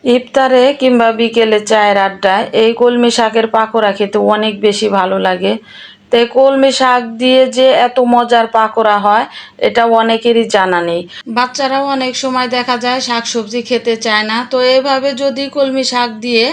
ইফতারে কিংবা বিকেলে চায়ের আড্ডায় এই কলমি শাকের পাকোড়া খেতে অনেক বেশি ভালো লাগে। তো এই কলমি শাক দিয়ে যে এত মজার পাকোড়া হয় এটা অনেকেরই জানা নেই। বাচ্চারাও অনেক সময় দেখা যায় শাকসবজি খেতে চায় না, তো এভাবে যদি কলমি শাক দিয়ে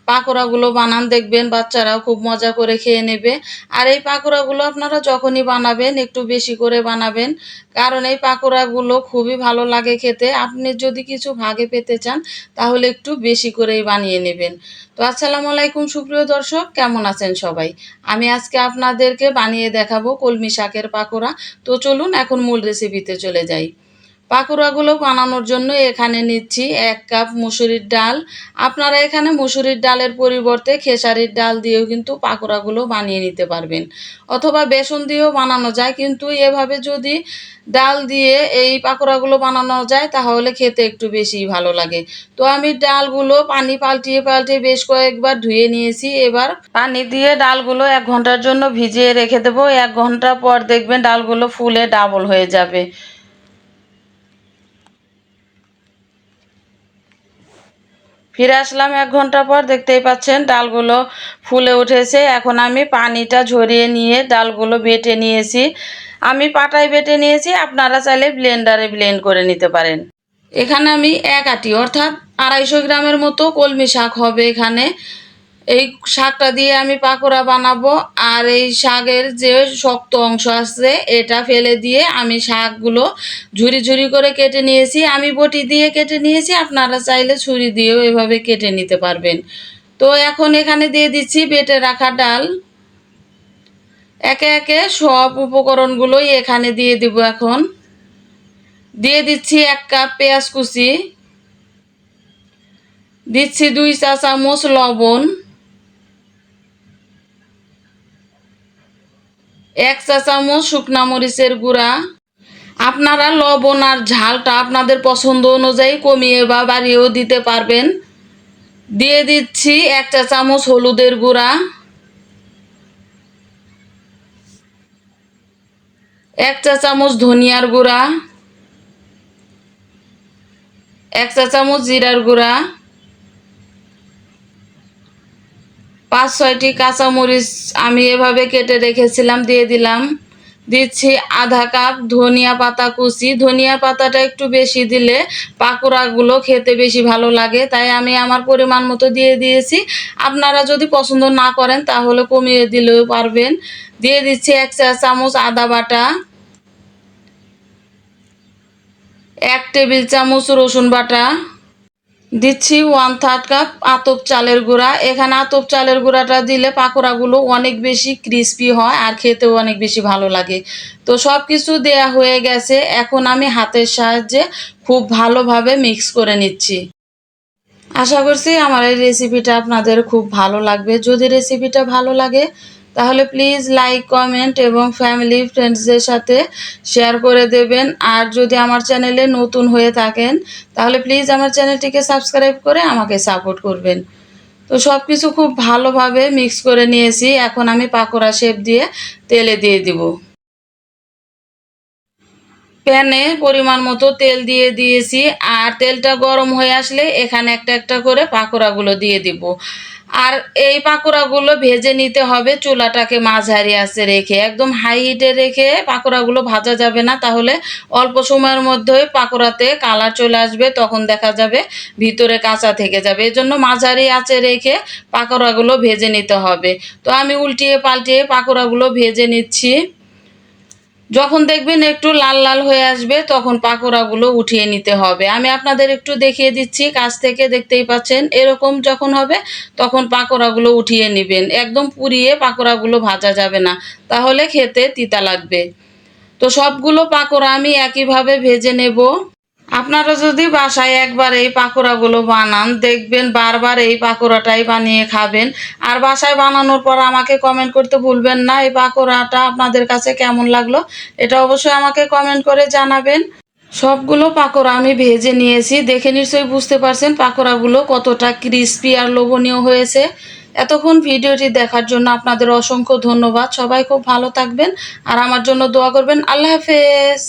পাকোড়াগুলো বানান দেখবেন বাচ্চারাও খুব মজা করে খেয়ে নেবে। আর এই পাকোড়াগুলো আপনারা যখনই বানাবেন একটু বেশি করে বানাবেন, কারণ এই পাকোড়াগুলো খুবই ভালো লাগে খেতে। আপনি যদি কিছু ভাগে পেতে চান তাহলে একটু বেশি করেই বানিয়ে নেবেন। তো আসসালামু আলাইকুম সুপ্রিয় দর্শক, কেমন আছেন সবাই? আমি আজকে আপনাদেরকে বানিয়ে দেখাবো কলমি শাকের পাকোড়া। তো চলুন এখন মূল রেসিপিতে চলে যাই। পাকোড়াগুলো বানানোর জন্য এখানে নিচ্ছি 1 কাপ মুসুরির ডাল। আপনারা এখানে মুসুরির ডালের পরিবর্তে খেসারির ডাল দিয়েও কিন্তু পাকোড়াগুলো বানিয়ে নিতে পারবেন, অথবা বেসন দিয়েও বানানো যায়, কিন্তু এভাবে যদি ডাল দিয়ে এই পাকোড়াগুলো বানানো যায় তাহলে খেতে একটু বেশি ভালো লাগে। তো আমি ডালগুলো পানি পাল্টিয়ে পাল্টিয়ে বেশ কয়েকবার ধুয়ে নিয়েছি। এবার পানি দিয়ে ডালগুলো 1 ঘন্টার জন্য ভিজিয়ে রেখে দেবো। 1 ঘন্টা পর দেখবেন ডালগুলো ফুলে ডাবল হয়ে যাবে। ফিরে আসলাম 1 ঘন্টা পর, দেখতেই পাচ্ছেন ডালগুলো ফুলে উঠেছে। এখন আমি পানিটা ঝরিয়ে নিয়ে ডালগুলো বেটে নিয়েছি। আমি পাটায় বেটে নিয়েছি, আপনারা চাইলে ব্লেন্ডারে ব্লেন্ড করে নিতে পারেন। এখানে আমি 1 আটি অর্থাৎ 250 গ্রামের মতো কলমি শাক হবে এখানে। এই শাকটা দিয়ে আমি পাকোড়া বানাবো। আর এই শাকের যে শক্ত অংশ আছে এটা ফেলে দিয়ে আমি শাকগুলো ঝুরি ঝুরি করে কেটে নিয়েছি। আমি বটি দিয়ে কেটে নিয়েছি, আপনারা চাইলে ছুরি দিয়েও এভাবে কেটে নিতে পারবেন। তো এখন এখানে দিয়ে দিচ্ছি বেটে রাখা ডাল। একে একে সব উপকরণগুলোই এখানে দিয়ে দিব। এখন দিয়ে দিচ্ছি 1 কাপ পেঁয়াজ কুচি, দিচ্ছি 2 চা চামচ লবণ, 1 চা চামচ শুকনা মরিচের গুঁড়া। আপনারা লবণ আর ঝালটা আপনাদের পছন্দ অনুযায়ী কমিয়ে বা বাড়িয়েও দিতে পারবেন। দিয়ে দিচ্ছি 1 চা চামচ হলুদের গুঁড়া, 1 চা চামচ ধনিয়ার গুঁড়া, 1 চা চামচ জিরার গুঁড়া, 5-6টি কাঁচামরিচ আমি এভাবে কেটে রেখেছিলাম দিয়ে দিলাম। দিচ্ছি আধা কাপ ধনিয়া পাতা কুচি। ধনিয়া পাতাটা একটু বেশি দিলে পাকোড়াগুলো খেতে বেশি ভালো লাগে, তাই আমি আমার পরিমাণ মতো দিয়ে দিয়েছি। আপনারা যদি পছন্দ না করেন তাহলে কমিয়ে দিলেও পারবেন। দিয়ে দিচ্ছি 1 চা চামচ আদা বাটা, 1 টেবিল চামচ রসুন বাটা, দিচ্ছি 1/3 কাপ আতপ চালের গুঁড়া। এখানে আতপ চালের গুঁড়াটা দিলে পাকোড়াগুলো অনেক বেশি ক্রিস্পি হয় আর খেতেও অনেক বেশি ভালো লাগে। তো সব কিছু দেয়া হয়ে গেছে, এখন আমি হাতের সাহায্যে খুব ভালোভাবে মিক্স করে নিচ্ছি। আশা করছি আমার এই রেসিপিটা আপনাদের খুব ভালো লাগবে। যদি রেসিপিটা ভালো লাগে তাহলে প্লিজ লাইক, কমেন্ট এবং ফ্যামিলি ফ্রেন্ডসদের সাথে শেয়ার করে দেবেন। আর যদি আমার চ্যানেলে নতুন হয়ে থাকেন তাহলে প্লিজ আমার চ্যানেলটিকে সাবস্ক্রাইব করে আমাকে সাপোর্ট করবেন। তো সব কিছু খুব ভালোভাবে মিক্স করে নিয়েছি। এখন আমি পাকোড়া শেপ দিয়ে তেলে দিয়ে দিব। প্যানে পরিমাণ মতো তেল দিয়ে দিয়েছি, আর তেলটা গরম হয়ে আসলে এখানে একটা একটা করে পাকোড়াগুলো দিয়ে দিব। আর এই পাকোড়াগুলো ভেজে নিতে হবে চুলাটাকে মাঝারি আঁচে রেখে, একদম হাই হিটে রেখে পাকোড়াগুলো ভাজা যাবে না, তাহলে অল্প সময়ের মধ্যেই পাকোড়াতে কালার চলে আসবে, তখন দেখা যাবে ভিতরে কাঁচা থেকে যাবে। এজন্য মাঝারি আঁচে রেখে পাকোড়াগুলো ভেজে নিতে হবে। তো আমি উল্টিয়ে পাল্টিয়ে পাকোড়াগুলো ভেজে নিচ্ছি। যখন দেখবেন একটু লাল লাল হয়ে আসবে তখন পাকোড়াগুলো উঠিয়ে নিতে হবে। আমি আপনাদের একটু দেখিয়ে দিচ্ছি কাছ থেকে, দেখতেই পাচ্ছেন এরকম যখন হবে তখন পাকোড়াগুলো উঠিয়ে নেবেন। একদম পুড়িয়ে পাকোড়াগুলো ভাজা যাবে না, তাহলে খেতে তিতা লাগবে। তো সবগুলো পাকোড়া আমি একইভাবে ভেজে নেব। আপনারা যদি বাসায় একবার এই পাকোড়াগুলো বানান দেখবেন বারবার এই পাকোড়াটাই বানিয়ে খাবেন। আর বাসায় বানানোর পর আমাকে কমেন্ট করতে ভুলবেন না এই পাকোড়াটা আপনাদের কাছে কেমন লাগলো, এটা অবশ্যই আমাকে কমেন্ট করে জানাবেন। সবগুলো পাকোড়া আমি ভেজে নিয়েছি, দেখে নিশ্চয়ই বুঝতে পারছেন পাকোড়াগুলো কতটা ক্রিস্পি আর লোভনীয় হয়েছে। এতক্ষণ ভিডিওটি দেখার জন্য আপনাদের অসংখ্য ধন্যবাদ। সবাই খুব ভালো থাকবেন আর আমার জন্য দোয়া করবেন। আল্লাহ হাফেজ।